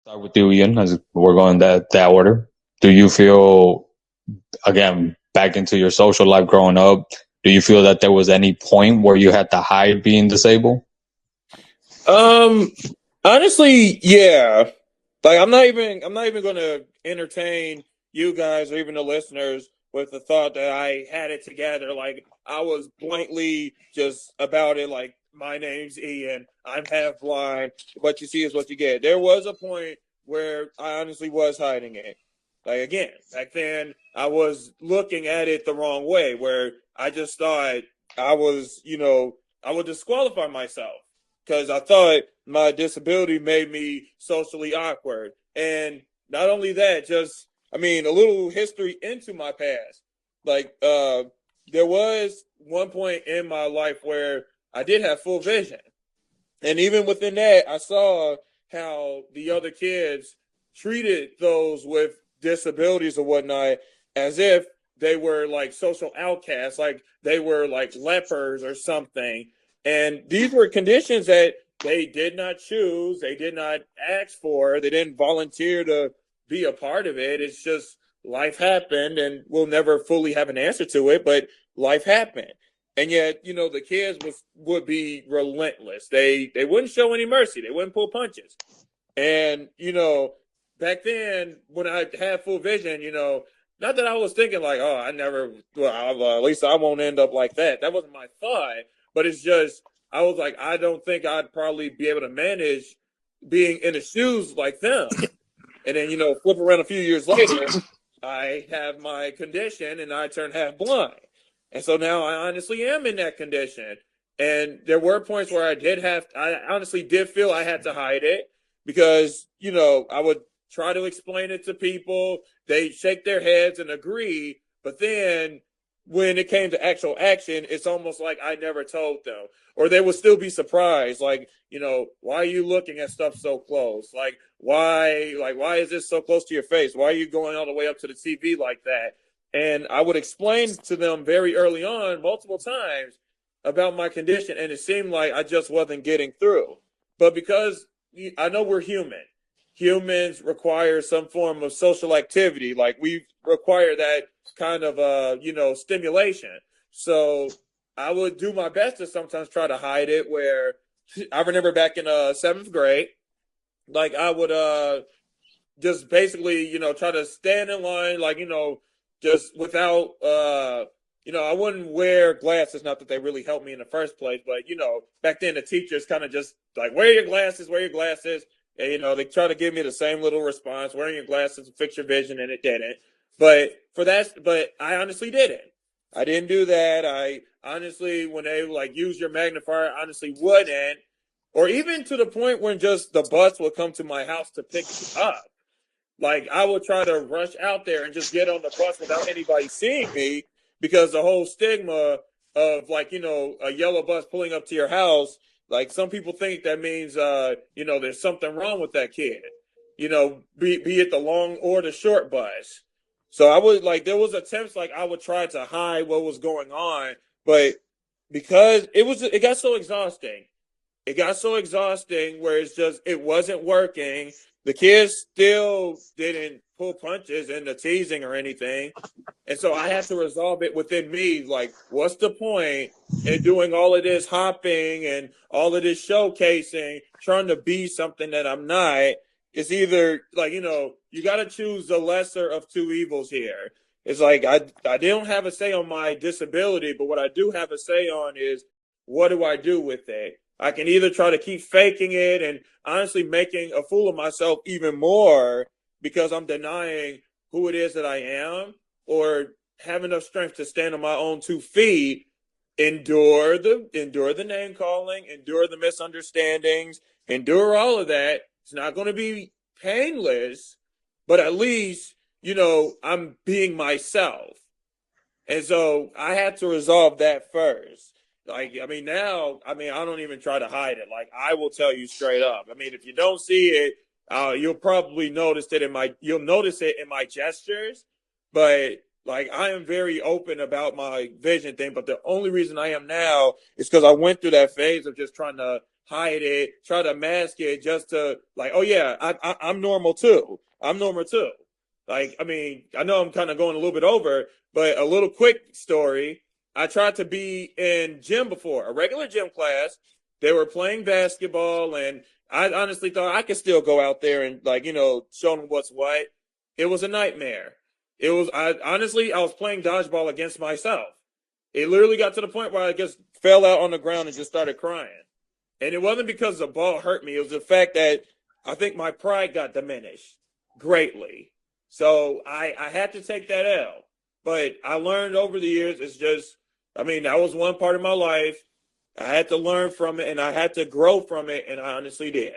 Start with you, Ian, as we're going that order. Do you feel, again, back into your social life growing up, do you feel that there was any point where you had to hide being disabled? Um, Honestly, yeah. Like I'm not even gonna entertain you guys or even the listeners with the thought that I had it together. Like I was blankly just about it. Like my name's Ian. I'm half blind. What you see is what you get. There was a point where I honestly was hiding it. Like again, back then I was looking at it the wrong way, where I just thought I was, I would disqualify myself because I thought my disability made me socially awkward. And not only that, just I mean, a little history into my past. Like, there was one point in my life where I did have full vision, and even within that, I saw how the other kids treated those with disabilities or whatnot as if they were like social outcasts, like they were like lepers or something. And these were conditions that they did not choose, they did not ask for, they didn't volunteer to be a part of it. It's just life happened, and we'll never fully have an answer to it, but life happened. And yet, the kids would be relentless. They wouldn't show any mercy. They wouldn't pull punches. And back then when I had full vision, not that I was thinking like, oh, I never, well, at least I won't end up like that. That wasn't my thought. But it's just I was like, I don't think I'd probably be able to manage being in the shoes like them. And then flip around a few years later, I have my condition and I turn half blind. And so now I honestly am in that condition. And there were points where I honestly did feel I had to hide it because, I would try to explain it to people. They shake their heads and agree. But then when it came to actual action, it's almost like I never told them. Or they would still be surprised, like, why are you looking at stuff so close? Why is this so close to your face? Why are you going all the way up to the TV like that? And I would explain to them very early on, multiple times, about my condition, and it seemed like I just wasn't getting through. But because I know we're human, humans require some form of social activity. Like we require that kind of stimulation. So I would do my best to sometimes try to hide it. Where I remember back in seventh grade, like I would just basically try to stand in line, like just without I wouldn't wear glasses. Not that they really helped me in the first place, but back then the teachers kind of just like wear your glasses. And, they try to give me the same little response, wearing your glasses will fix your vision, and it didn't. But I honestly didn't. I didn't do that. I honestly, when they like use your magnifier, I honestly wouldn't. Or even to the point when just the bus would come to my house to pick me up. Like I would try to rush out there and just get on the bus without anybody seeing me because the whole stigma of like, a yellow bus pulling up to your house, like some people think that means there's something wrong with that kid. Be it the long or the short bus. So I would like there was attempts like I would try to hide what was going on, but because it got so exhausting. It got so exhausting where it wasn't working. The kids still didn't pull punches in the teasing or anything. And so I had to resolve it within me. Like, what's the point in doing all of this hopping and all of this showcasing, trying to be something that I'm not? It's either like, you got to choose the lesser of two evils here. It's like I don't have a say on my disability, but what I do have a say on is what do I do with it? I can either try to keep faking it and honestly making a fool of myself even more because I'm denying who it is that I am, or have enough strength to stand on my own 2 feet, endure the name calling, endure the misunderstandings, endure all of that. It's not going to be painless, but at least I'm being myself. And so I had to resolve that first. Like, I mean, now, I mean, I don't even try to hide it. Like, I will tell you straight up. I mean, if you don't see it, you'll notice it in my gestures. But Like I am very open about my vision thing, but the only reason I am now is because I went through that phase of just trying to hide it, try to mask it, just to like, oh yeah, I'm normal too. I'm normal too. Like, I mean, I know I'm kind of going a little bit over, but a little quick story. I tried to be in gym before, a regular gym class. They were playing basketball, and I honestly thought I could still go out there and like, show them what's what. It was a nightmare. I was playing dodgeball against myself. It literally got to the point where I just fell out on the ground and just started crying. And it wasn't because the ball hurt me. It was the fact that I think my pride got diminished greatly. So I had to take that L. But I learned over the years, I mean, that was one part of my life. I had to learn from it and I had to grow from it. And I honestly did.